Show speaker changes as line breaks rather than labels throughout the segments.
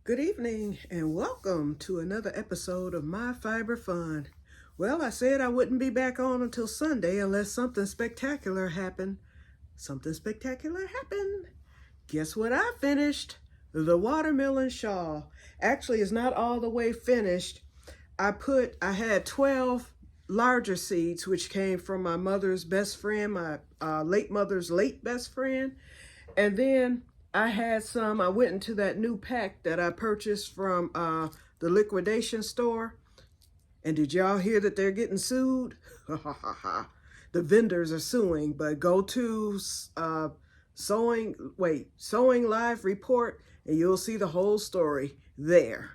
Good evening and welcome to another episode of My Fiber Fun. Well, I said I wouldn't be back on until Sunday unless something spectacular happened. Something spectacular happened. Guess what I finished? The watermelon shawl. Actually, it's not all the way finished. I had 12 larger seeds, which came from my mother's best friend, my late mother's late best friend. And then I went into that new pack that I purchased from the liquidation store. And did y'all hear that they're getting sued? The vendors are suing, but go to Sewing Live Report and you'll see the whole story there.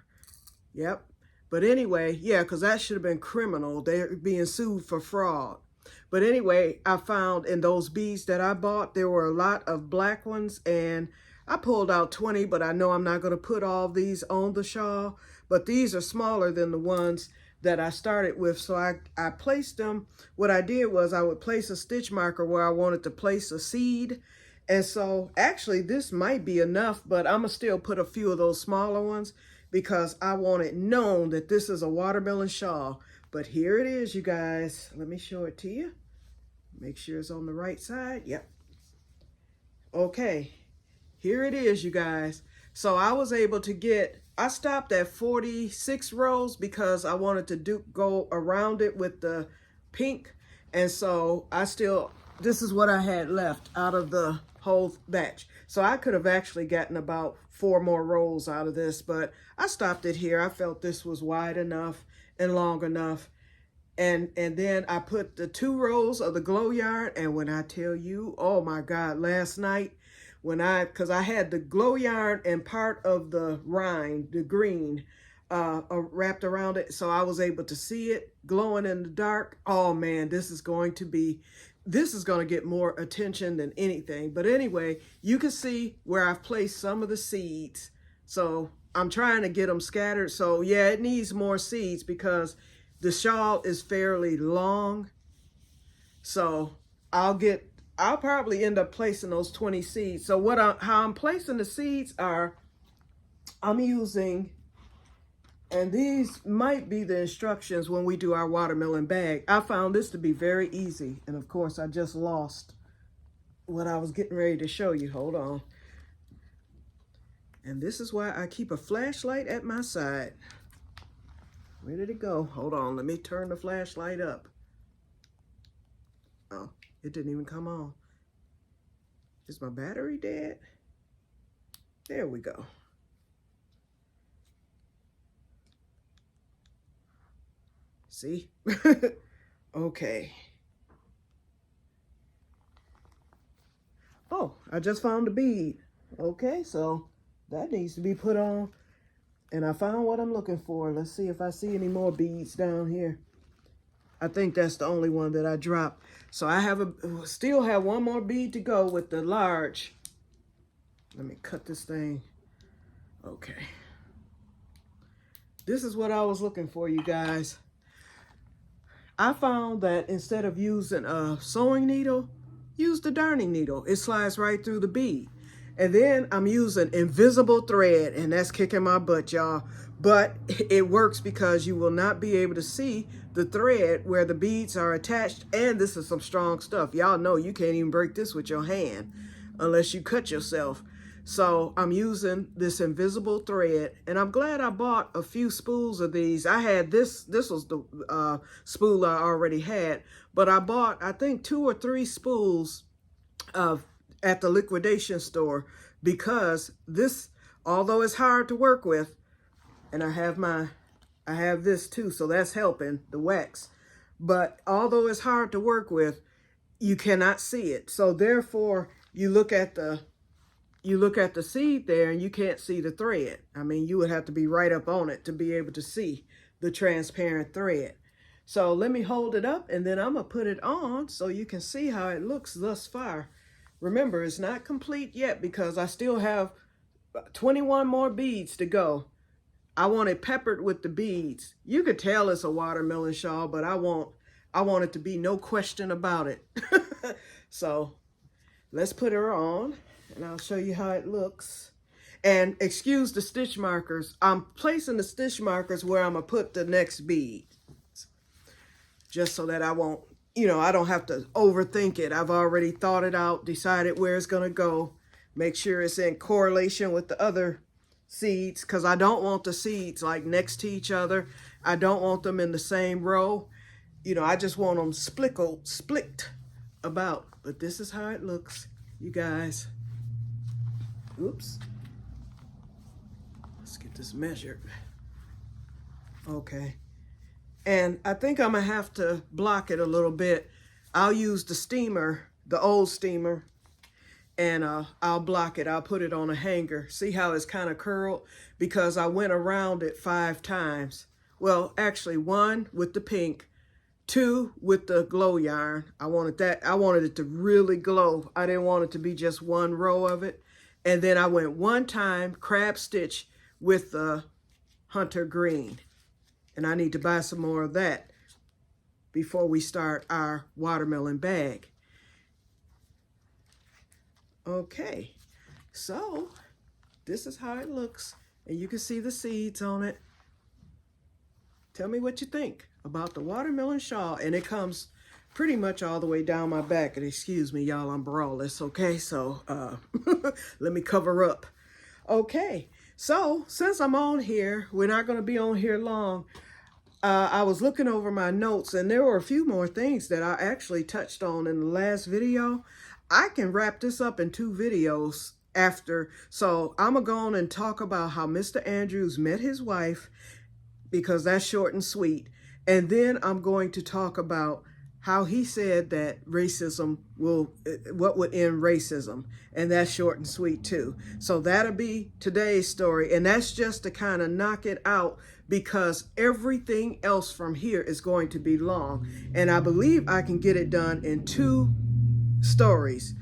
Yep. But anyway, yeah, because that should have been criminal. They're being sued for fraud. But anyway, I found in those beads that I bought, there were a lot of black ones, and I pulled out 20, but I know I'm not going to put all these on the shawl. But these are smaller than the ones that I started with. So I placed them. What I did was I would place a stitch marker where I wanted to place a seed. And so actually this might be enough, but I'm going to still put a few of those smaller ones because I want it known that this is a watermelon shawl. But here it is, you guys. Let me show it to you. Make sure it's on the right side. Yep. Okay. Here it is, you guys. So I was able to I stopped at 46 rows because I wanted to go around it with the pink. And so this is what I had left out of the whole batch. So I could have actually gotten about 4 more rows out of this, but I stopped it here. I felt this was wide enough and long enough. And then I put the 2 rows of the glow yarn. And when I tell you, oh my God, last night, because I had the glow yarn and part of the rind, the green, wrapped around it. So I was able to see it glowing in the dark. Oh man, this is going to get more attention than anything. But anyway, you can see where I've placed some of the seeds. So I'm trying to get them scattered. So yeah, it needs more seeds because the shawl is fairly long. So I'll probably end up placing those 20 seeds. So how I'm placing the seeds are, I'm using, and these might be the instructions when we do our watermelon bag. I found this to be very easy. And of course, I just lost what I was getting ready to show you. Hold on. And this is why I keep a flashlight at my side. Where did it go? Hold on, let me turn the flashlight up. Oh, it didn't even come on. Is my battery dead? There we go. See? Okay. Oh, I just found a bead. Okay, so that needs to be put on. And I found what I'm looking for. Let's see if I see any more beads down here. I think that's the only one that I dropped. So I still have 1 more bead to go with the large. Let me cut this thing. Okay. This is what I was looking for, you guys. I found that instead of using a sewing needle, use the darning needle. It slides right through the bead. And then I'm using invisible thread, and that's kicking my butt, y'all. But it works because you will not be able to see the thread where the beads are attached. And this is some strong stuff. Y'all know you can't even break this with your hand unless you cut yourself. So I'm using this invisible thread, and I'm glad I bought a few spools of these. I had this was the spool I already had, but I bought, I think, 2 or 3 spools at the liquidation store because this, although it's hard to work with, and I have this too, so that's helping the wax. But although it's hard to work with, you cannot see it. So therefore, you look at the seed there and you can't see the thread. I mean, you would have to be right up on it to be able to see the transparent thread. So let me hold it up and then I'm gonna put it on so you can see how it looks thus far. Remember, it's not complete yet because I still have 21 more beads to go. I want it peppered with the beads. You could tell it's a watermelon shawl, but I want it to be no question about it. So let's put her on and I'll show you how it looks. And excuse the stitch markers. I'm placing the stitch markers where I'm going to put the next bead. Just so that I won't, I don't have to overthink it. I've already thought it out, decided where it's going to go. Make sure it's in correlation with the other seeds, because I don't want the seeds like next to each other. I don't want them in the same row. I just want them split about. But this is how it looks, you guys. Oops. Let's get this measured. Okay. And I think I'm going to have to block it a little bit. I'll use the steamer, the old steamer, and I'll block it. I'll put it on a hanger. See how it's kind of curled? Because I went around it 5 times. Well, actually 1 with the pink, 2 with the glow yarn. I wanted it to really glow. I didn't want it to be just one row of it. And then I went 1 time crab stitch with the hunter green. And I need to buy some more of that before we start our watermelon bag. Okay, so this is how it looks. And you can see the seeds on it. Tell me what you think about the watermelon shawl. And it comes pretty much all the way down my back. And excuse me, y'all, I'm braless, okay? So let me cover up. Okay, so since I'm on here, we're not going to be on here long. I was looking over my notes, and there were a few more things that I actually touched on in the last video. I can wrap this up in 2 videos after. So I'm going to go on and talk about how Mr. Andrews met his wife, because that's short and sweet. And then I'm going to talk about how he said that racism what would end racism. And that's short and sweet too. So that'll be today's story. And that's just to kind of knock it out, because everything else from here is going to be long. And I believe I can get it done in 2 stories.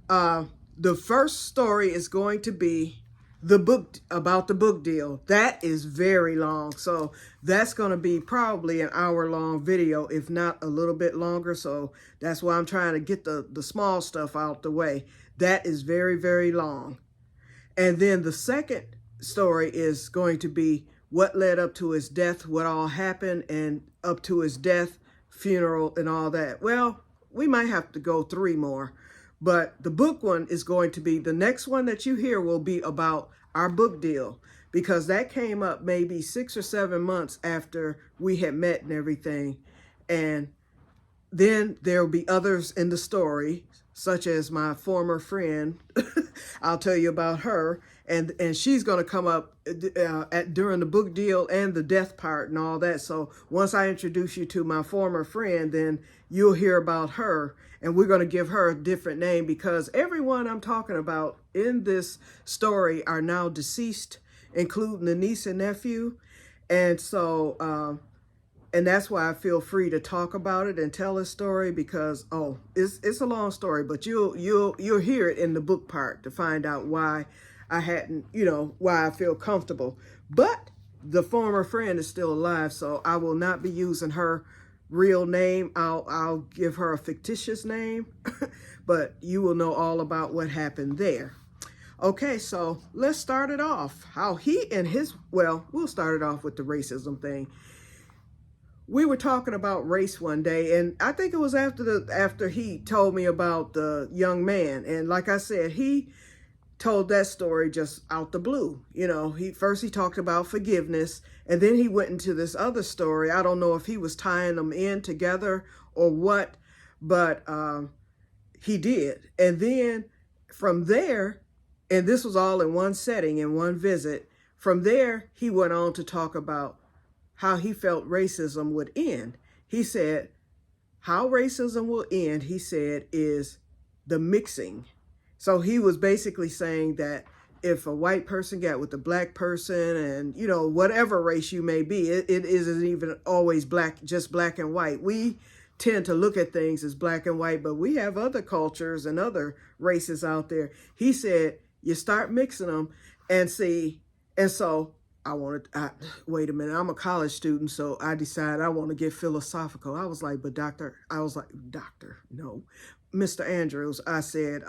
The first story is going to be the book, about the book deal. That is very long. So that's going to be probably an hour-long video, if not a little bit longer. So that's why I'm trying to get the small stuff out the way. That is very, very long. And then the second story is going to be what led up to his death, what all happened, and up to his death, funeral, and all that. Well, we might have to go 3 more. But the book one is going to be, the next one that you hear will be about our book deal, because that came up maybe 6 or 7 months after we had met and everything. And then there will be others in the story, such as my former friend. I'll tell you about her. And she's going to come up during the book deal and the death part and all that. So once I introduce you to my former friend, then you'll hear about her. And we're going to give her a different name, because everyone I'm talking about in this story are now deceased, including the niece and nephew. And so, and that's why I feel free to talk about it and tell a story, because, it's a long story, but you'll hear it in the book part to find out why I hadn't, why I feel comfortable. But the former friend is still alive, so I will not be using her real name. I'll give her a fictitious name, but you will know all about what happened there. Okay, so let's start it off. How he and his, we'll start it off with the racism thing. We were talking about race one day, and I think it was after he told me about the young man. And like I said, he told that story just out the blue. He talked about forgiveness, and then he went into this other story. I don't know if he was tying them in together or what, but he did. And then from there, and this was all in one setting, in one visit, from there, he went on to talk about how he felt racism would end. He said, how racism will end, he said, is the mixing. So he was basically saying that if a white person got with a black person, and, whatever race you may be, it isn't even always just black and white. We tend to look at things as black and white, but we have other cultures and other races out there. He said, you start mixing them and see. And so wait a minute, I'm a college student, so I decided I want to get philosophical. I was like, doctor, no, Mr. Andrews, I said,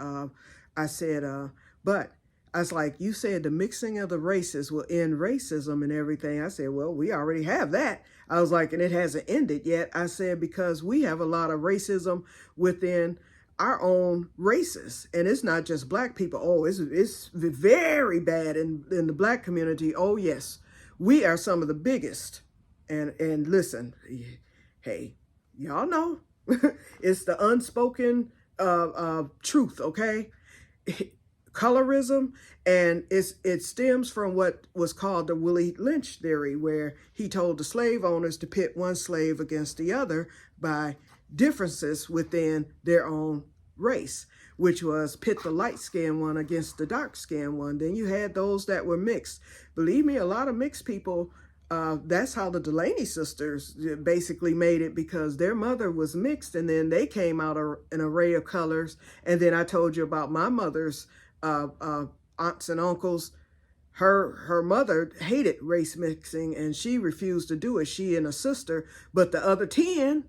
but I was like, you said the mixing of the races will end racism and everything. I said, well, we already have that. I was like, and it hasn't ended yet. I said, because we have a lot of racism within our own races. And it's not just black people. Oh, it's very bad in the black community. Oh, yes. We are some of the biggest. And listen, hey, y'all know it's the unspoken truth, okay? Colorism, and it stems from what was called the Willie Lynch theory, where he told the slave owners to pit one slave against the other by differences within their own race, which was pit the light-skinned one against the dark-skinned one. Then you had those that were mixed. Believe me, a lot of mixed people, that's how the Delaney sisters basically made it, because their mother was mixed, and then they came out an array of colors. And then I told you about my mother's aunts and uncles. Her mother hated race mixing, and she refused to do it, she and a sister. But the other 10,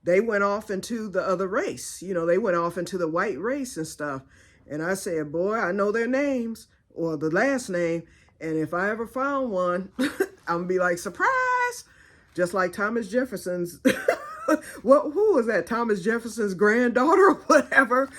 they went off into the other race. You know, they went off into the white race and stuff. And I said, boy, I know their names, or the last name. And if I ever found one, I'm gonna be like, surprise! Just like Thomas Jefferson's, who was that? Thomas Jefferson's granddaughter or whatever.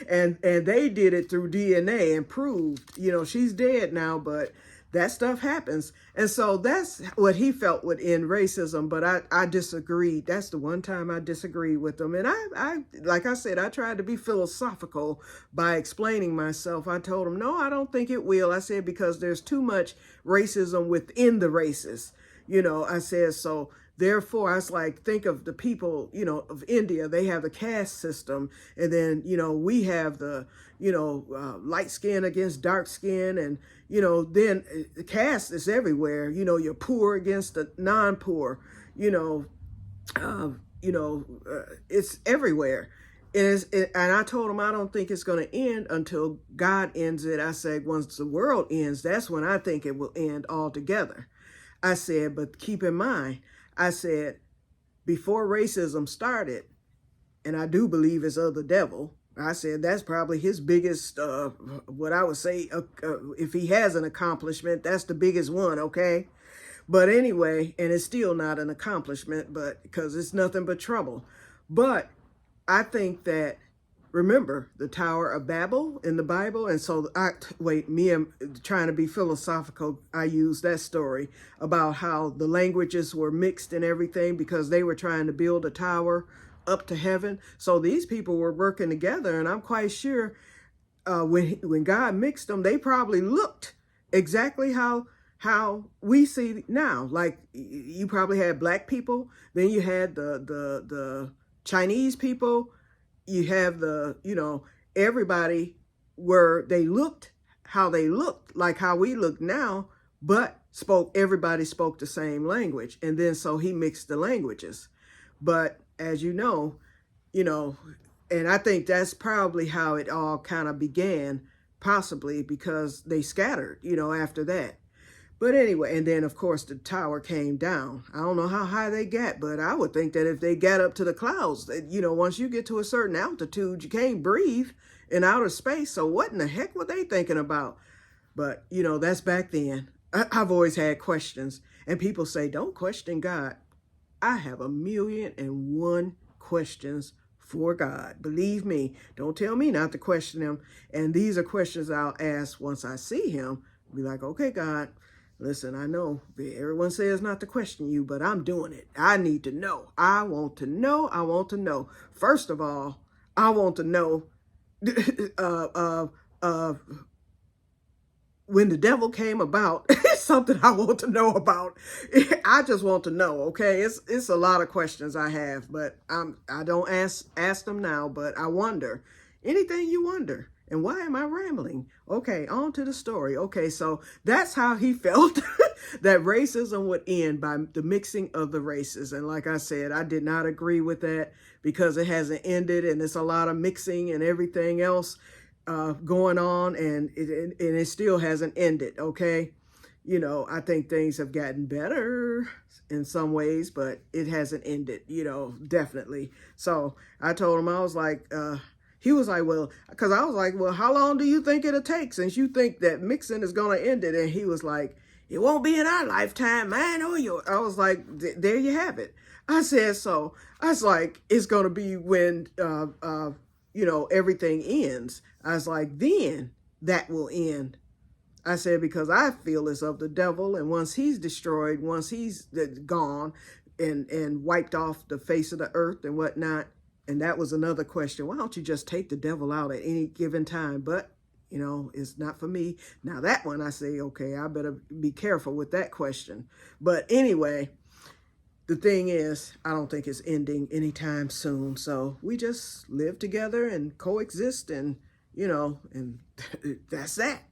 And they did it through DNA and proved, you know, she's dead now, but that stuff happens. And so that's what he felt would end racism. But I disagreed. That's the one time I disagreed with him. And I like I said, I tried to be philosophical by explaining myself. I told him, no, I don't think it will. I said, because there's too much racism within the races. You know, I said, so therefore, I was like, think of the people, you know, of India. They have the caste system. And then, you know, we have the, you know, light skin against dark skin. And, you know, then the caste is everywhere. You know, you're poor against the non-poor, it's everywhere. And I told him, I don't think it's going to end until God ends it. I said, once the world ends, that's when I think it will end altogether. I said, but keep in mind, I said, before racism started, and I do believe it's of the devil, I said that's probably his biggest, what I would say, if he has an accomplishment, that's the biggest one, okay? But anyway, and it's still not an accomplishment, but because it's nothing but trouble. But I think that, remember the Tower of Babel in the Bible? And so, me trying to be philosophical, I used that story about how the languages were mixed and everything because they were trying to build a tower up to heaven. So these people were working together, and I'm quite sure when God mixed them, they probably looked exactly how we see now. Like, you probably had black people, then you had the Chinese people, you have the, you know, everybody where they looked how they looked, like how we look now, but everybody spoke the same language. And then so he mixed the languages. But as you know, and I think that's probably how it all kind of began, possibly because they scattered, after that. But anyway, and then of course the tower came down. I don't know how high they got, but I would think that if they got up to the clouds, once you get to a certain altitude, you can't breathe in outer space. So what in the heck were they thinking about? But, that's back then. I've always had questions, and people say, don't question God. I have 1,000,001 questions for God. Believe me, don't tell me not to question him. And these are questions I'll ask once I see him. Be like, okay, God, listen, I know everyone says not to question you, but I'm doing it. I need to know. I want to know. I want to know. First of all, I want to know when the devil came about. It's something I want to know about. I just want to know, okay? It's a lot of questions I have, but I don't ask them now, but I wonder. Anything you wonder. And why am I rambling? Okay, on to the story. Okay, so that's how he felt that racism would end, by the mixing of the races. And like I said, I did not agree with that because it hasn't ended, and it's a lot of mixing and everything else going on, and it still hasn't ended, okay? I think things have gotten better in some ways, but it hasn't ended, definitely. So I told him, I was like, he was like, well, because I was like, well, how long do you think it'll take since you think that mixing is going to end it? And he was like, it won't be in our lifetime, mine or yours. I was like, there you have it. I said, so I was like, it's going to be when, everything ends. I was like, then that will end. I said, because I feel it's of the devil. And once he's destroyed, once he's gone and wiped off the face of the earth and whatnot. And that was another question. Why don't you just take the devil out at any given time? But, it's not for me. Now that one, I say, okay, I better be careful with that question. But anyway, the thing is, I don't think it's ending anytime soon. So we just live together and coexist and and that's that.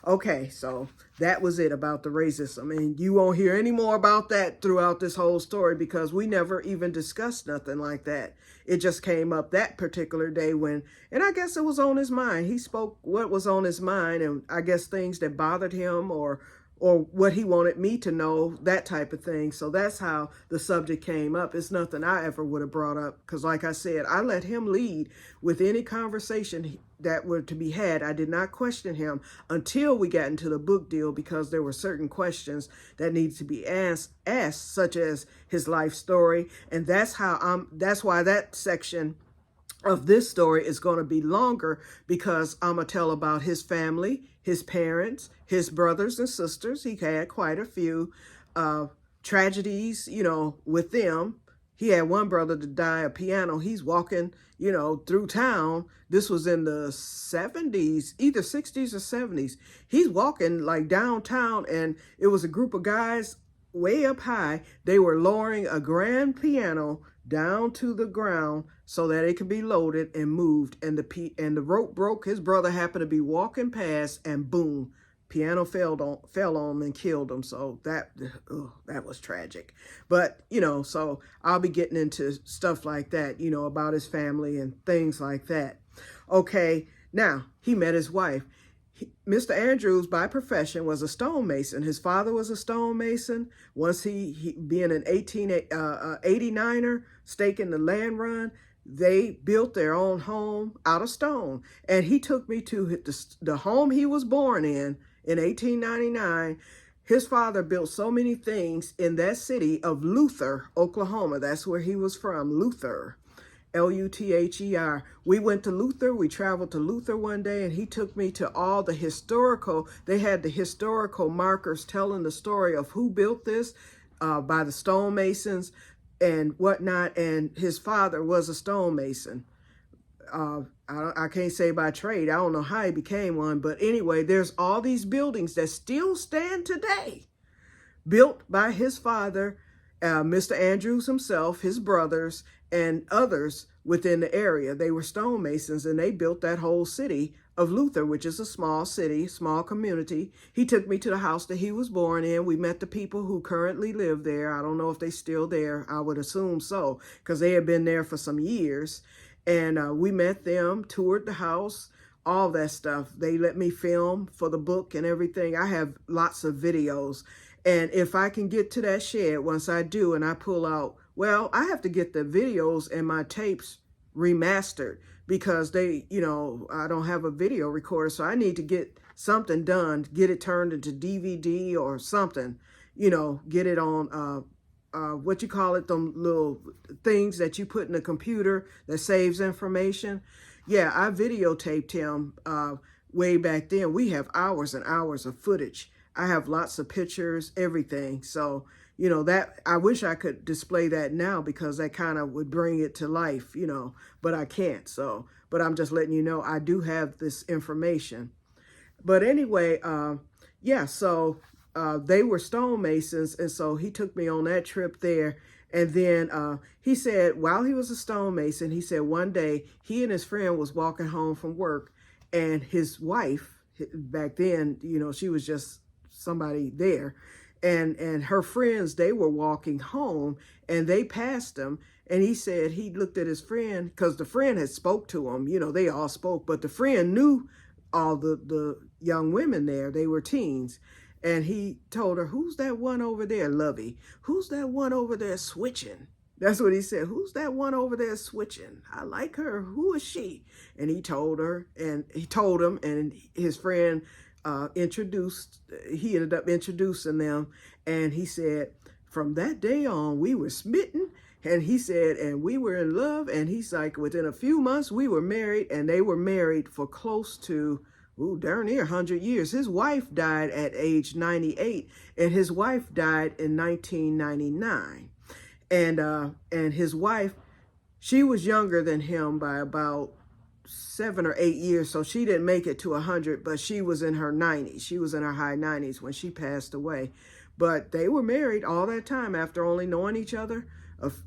Okay, so that was it about the racism. And you won't hear any more about that throughout this whole story because we never even discussed nothing like that. It just came up that particular day and I guess it was on his mind. He spoke what was on his mind and I guess things that bothered him or what he wanted me to know, that type of thing. So that's how the subject came up. It's nothing I ever would have brought up because like I said, I let him lead with any conversation that were to be had. I did not question him until we got into the book deal because there were certain questions that needed to be asked, such as his life story. And that's why that section of this story is going to be longer because I'm going to tell about his family, his parents, his brothers and sisters. He had quite a few tragedies, with them. He had one brother to die of piano. He's walking, through town. This was in the 70s, either 60s or 70s. He's walking like downtown and it was a group of guys way up high. They were lowering a grand piano down to the ground so that it could be loaded and moved. And the rope broke. His brother happened to be walking past and boom, piano fell on him and killed him. So that was tragic. But, so I'll be getting into stuff like that, about his family and things like that. Okay, now he met his wife. Mr. Andrews, by profession, was a stonemason. His father was a stonemason. Once he being an 1889er, staking the land run, they built their own home out of stone. And he took me to the home he was born in 1899. His father built so many things in that city of Luther, Oklahoma. That's where he was from, Luther. Luther. We went to Luther. We traveled to Luther one day and he took me to all the they had the historical markers telling the story of who built this by the stonemasons and whatnot. And his father was a stonemason. I can't say by trade. I don't know how he became one. But anyway, there's all these buildings that still stand today, built by his father, Mr. Andrews himself, his brothers, and others within the area. They were stonemasons and they built that whole city of Luther, which is a small city, small community. He took me to the house that he was born in. We met the people who currently live there. I don't know if they're still there. I would assume so, because they had been there for some years. And we met them, toured the house, all that stuff. They let me film for the book and everything. I have lots of videos. And if I can get to that shed, once I do and I pull out, well, I have to get the videos and my tapes remastered because I don't have a video recorder. So I need to get something done, get it turned into DVD or something, get it on, what you call it, them little things that you put in the computer that saves information. Yeah, I videotaped him way back then. We have hours and hours of footage. I have lots of pictures, everything. So, that I wish I could display that now because that kind of would bring it to life, but I can't. So, but I'm just letting you know I do have this information. But anyway, yeah, so they were stonemasons. And so he took me on that trip there. And then he said, while he was a stonemason, he said one day he and his friend was walking home from work and his wife, back then, she was just somebody there. And her friends, they were walking home and they passed him. And he said he looked at his friend because the friend had spoke to him. They all spoke, but the friend knew all the young women there. They were teens. And he told her, who's that one over there, Lovey? Who's that one over there switching? That's what he said. Who's that one over there switching? I like her. Who is she? And he told her, and he told him, and his friend he ended up introducing them. And he said, from that day on, we were smitten. And he said, and we were in love. And he's like, within a few months, we were married. And they were married for close to, darn near 100 years. His wife died at age 98. And his wife died in 1999. And his wife, she was younger than him by about 7 or 8 years. So she didn't make it to 100, but she was in her 90s. She was in her high 90s when she passed away. But they were married all that time after only knowing each other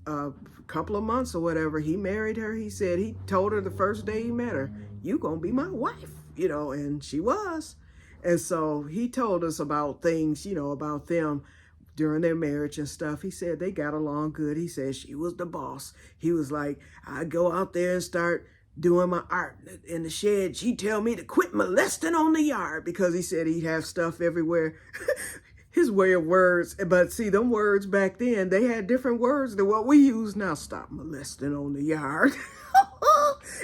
a couple of months or whatever. He married her. He said, he told her the first day he met her, you gonna be my wife, and she was. And so he told us about things, about them during their marriage and stuff. He said they got along good. He said she was the boss. He was like, I'd go out there and start doing my art in the shed. She'd tell me to quit molesting on the yard, because he said he'd have stuff everywhere. His way of words. But see, them words back then, they had different words than what we use now. Stop molesting on the yard.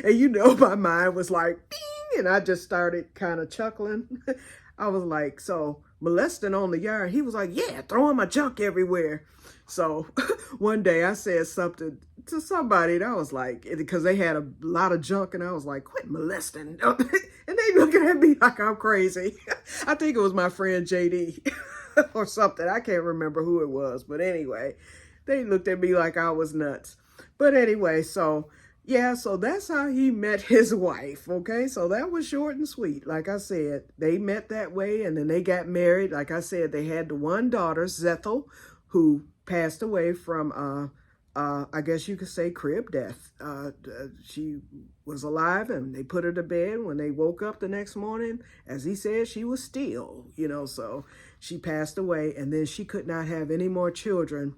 And my mind was like, ding, and I just started kind of chuckling. I was like, so molesting on the yard? He was like, yeah, throwing my junk everywhere. So one day I said something to somebody, and I was like, because they had a lot of junk, and I was like, quit molesting. And they looking at me like I'm crazy. I think it was my friend JD or something. I can't remember who it was. But anyway, they looked at me like I was nuts. But anyway, so yeah, so that's how he met his wife, okay? So that was short and sweet. Like I said, they met that way, and then they got married. Like I said, they had the one daughter, Zethel, who passed away from, I guess you could say, crib death. She was alive, and they put her to bed. When they woke up the next morning, as he said, she was still, so she passed away, and then she could not have any more children.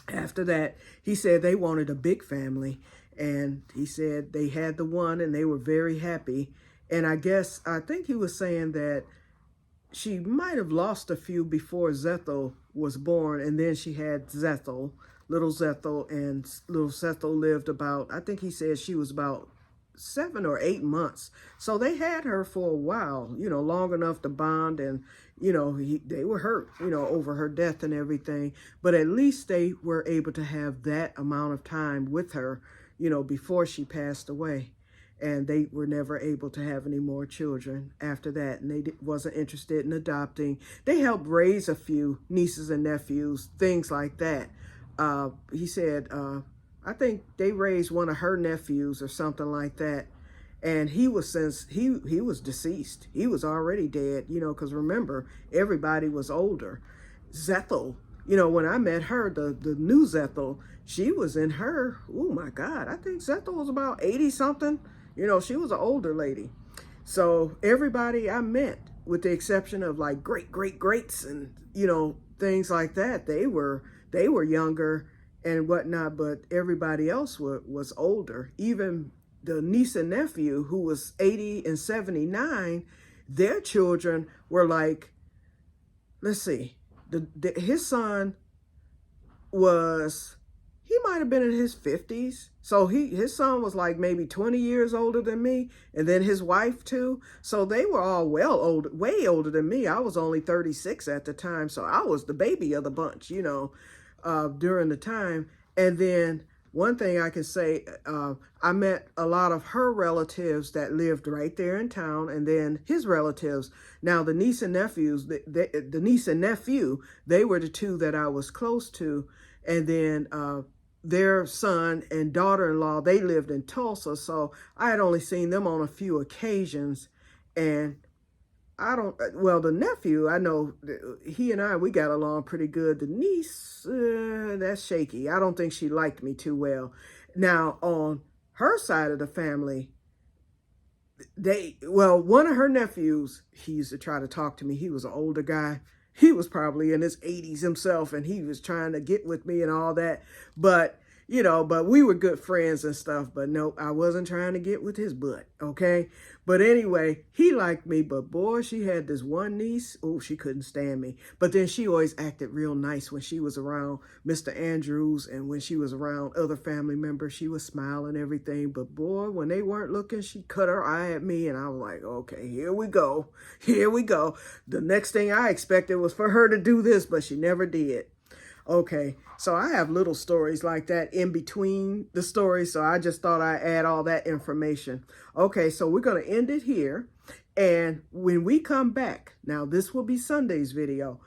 After that, he said they wanted a big family. And he said they had the one, and they were very happy. And I think he was saying that she might have lost a few before Zethel was born. And then she had Zethel, little Zethel, and little Zethel lived about, I think he said she was about 7 or 8 months. So they had her for a while, long enough to bond. And, they were hurt, over her death and everything. But at least they were able to have that amount of time with her, before she passed away. And they were never able to have any more children after that. And they wasn't interested in adopting. They helped raise a few nieces and nephews, things like that. He said, I think they raised one of her nephews or something like that. And he was deceased. He was already dead, because remember, everybody was older. Zethel, when I met her, the new Zethel, she was in her, oh my God, I think Zethel was about 80 something. She was an older lady. So everybody I met, with the exception of like greats and, things like that, they were younger and whatnot, but everybody else was older. Even the niece and nephew, who was 80 and 79, their children were like, let's see, his son he might have been in his 50s. So his son was like maybe 20 years older than me, and then his wife too. So they were all way older than me. I was only 36 at the time, so I was the baby of the bunch, during the time. And then one thing I can say, I met a lot of her relatives that lived right there in town, and then his relatives. Now, the niece and nephews, the niece and nephew, they were the two that I was close to. And then their son and daughter-in-law, they lived in Tulsa, so I had only seen them on a few occasions. And the nephew, I know he and we got along pretty good. The niece, that's shaky. I don't think she liked me too well. Now, on her side of the family, one of her nephews, he used to try to talk to me. He was an older guy. He was probably in his 80s himself, and he was trying to get with me and all that. But but we were good friends and stuff. But nope, I wasn't trying to get with his butt, okay? But anyway, he liked me, but boy, she had this one niece. Oh, she couldn't stand me. But then she always acted real nice when she was around Mr. Andrews, and when she was around other family members, she would smile and everything. But boy, when they weren't looking, she cut her eye at me, and I was like, okay, here we go. Here we go. The next thing I expected was for her to do this, but she never did. Okay, so I have little stories like that in between the stories, so I just thought I'd add all that information. Okay, so we're going to end it here, and when we come back, now this will be Sunday's video,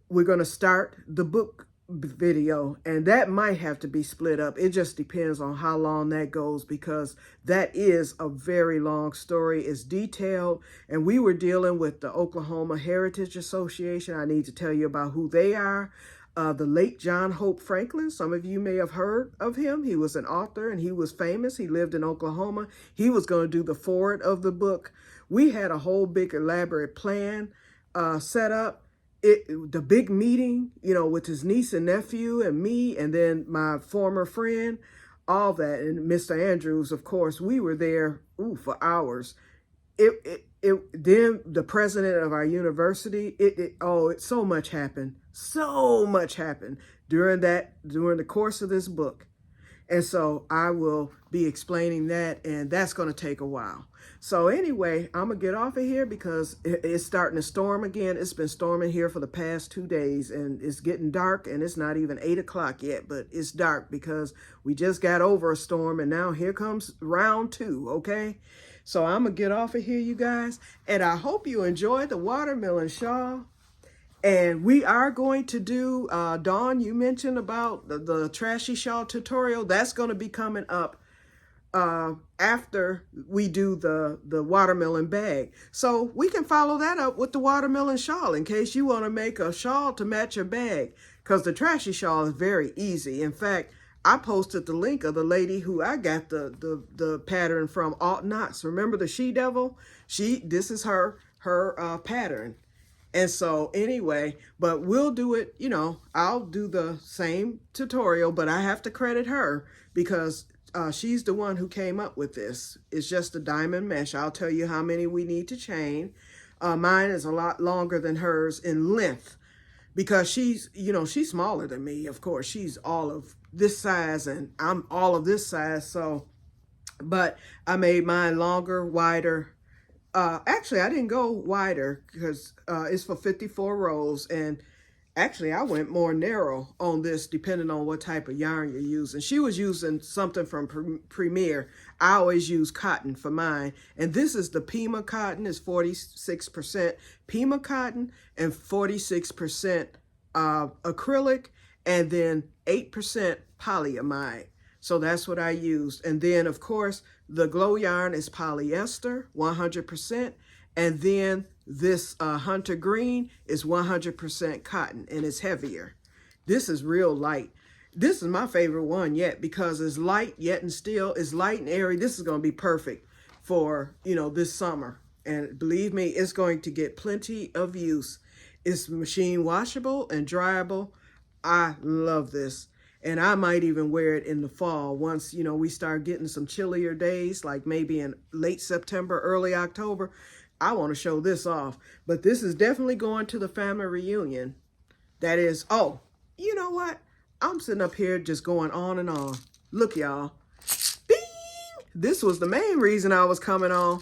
we're going to start the book video, and that might have to be split up. It just depends on how long that goes, because that is a very long story. It's detailed, and we were dealing with the Oklahoma Heritage Association. I need to tell you about who they are. The late John Hope Franklin, some of you may have heard of him. He was an author and he was famous. He lived in Oklahoma. He was going to do the foreword of the book. We had a whole big elaborate plan set up. The big meeting, with his niece and nephew and me, and then my former friend, all that. And Mr. Andrews, of course, we were there for hours. Then the president of our university, so much happened. So much happened during the course of this book. And so I will be explaining that, and that's going to take a while. So anyway, I'm going to get off of here because it's starting to storm again. It's been storming here for the past 2 days, and it's getting dark, and it's not even 8 o'clock yet, but it's dark because we just got over a storm, and now here comes round 2, okay? So I'm going to get off of here, you guys, and I hope you enjoyed the watermelon shawl. And we are going to do, Dawn, you mentioned about the trashy shawl tutorial. That's going to be coming up after we do the watermelon bag. So we can follow that up with the watermelon shawl in case you want to make a shawl to match your bag. Because the trashy shawl is very easy. In fact, I posted the link of the lady who I got the pattern from, Alt Knots. Remember the she-devil? This is her pattern. And so anyway, but we'll do it, I'll do the same tutorial, but I have to credit her because she's the one who came up with this. It's just a diamond mesh. I'll tell you how many we need to chain. Mine is a lot longer than hers in length because she's smaller than me. Of course, she's all of this size and I'm all of this size. So, but I made mine longer, wider. Actually, I didn't go wider because it's for 54 rows. And actually, I went more narrow on this depending on what type of yarn you're using. She was using something from Premier. I always use cotton for mine. And this is the Pima cotton. It's 46% Pima cotton and 46% acrylic and then 8% polyamide. So that's what I used. And then, of course, the glow yarn is polyester, 100%. And then this hunter green is 100% cotton, and it's heavier. This is real light. This is my favorite one yet because it's light yet and still. It's light and airy. This is going to be perfect for, this summer. And believe me, it's going to get plenty of use. It's machine washable and dryable. I love this. And I might even wear it in the fall once, we start getting some chillier days, like maybe in late September, early October. I want to show this off. But this is definitely going to the family reunion. That is, oh, you know what? I'm sitting up here just going on and on. Look, y'all. Bing! This was the main reason I was coming on.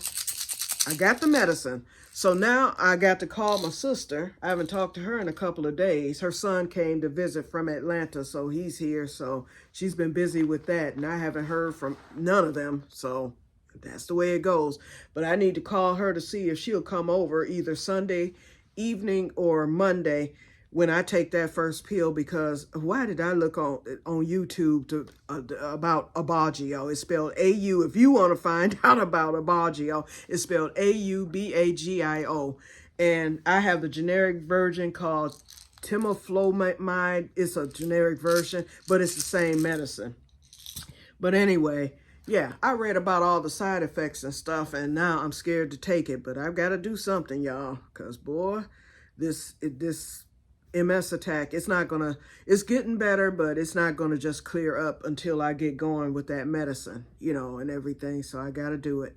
I got the medicine. So now I got to call my sister. I haven't talked to her in a couple of days. Her son came to visit from Atlanta, so he's here. So she's been busy with that, and I haven't heard from none of them. So that's the way it goes. But I need to call her to see if she'll come over either Sunday evening or Monday when I take that first pill, because why did I look on YouTube about Aubagio? It's spelled A-U. If you want to find out about Aubagio, it's spelled A-U-B-A-G-I-O. And I have the generic version called Timoflomide. It's a generic version, but it's the same medicine. But anyway, yeah, I read about all the side effects and stuff, and now I'm scared to take it. But I've got to do something, y'all, because, boy, this MS attack. It's getting better, but it's not gonna just clear up until I get going with that medicine, and everything. So I gotta do it.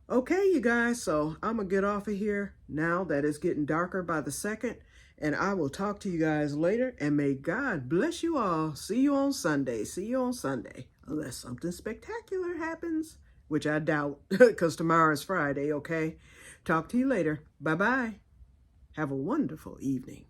Okay, you guys, so I'm gonna get off of here now that it's getting darker by the second, and I will talk to you guys later, and may God bless you all. See you on Sunday. See you on Sunday, unless something spectacular happens, which I doubt, because tomorrow is Friday, okay? Talk to you later. Bye-bye. Have a wonderful evening.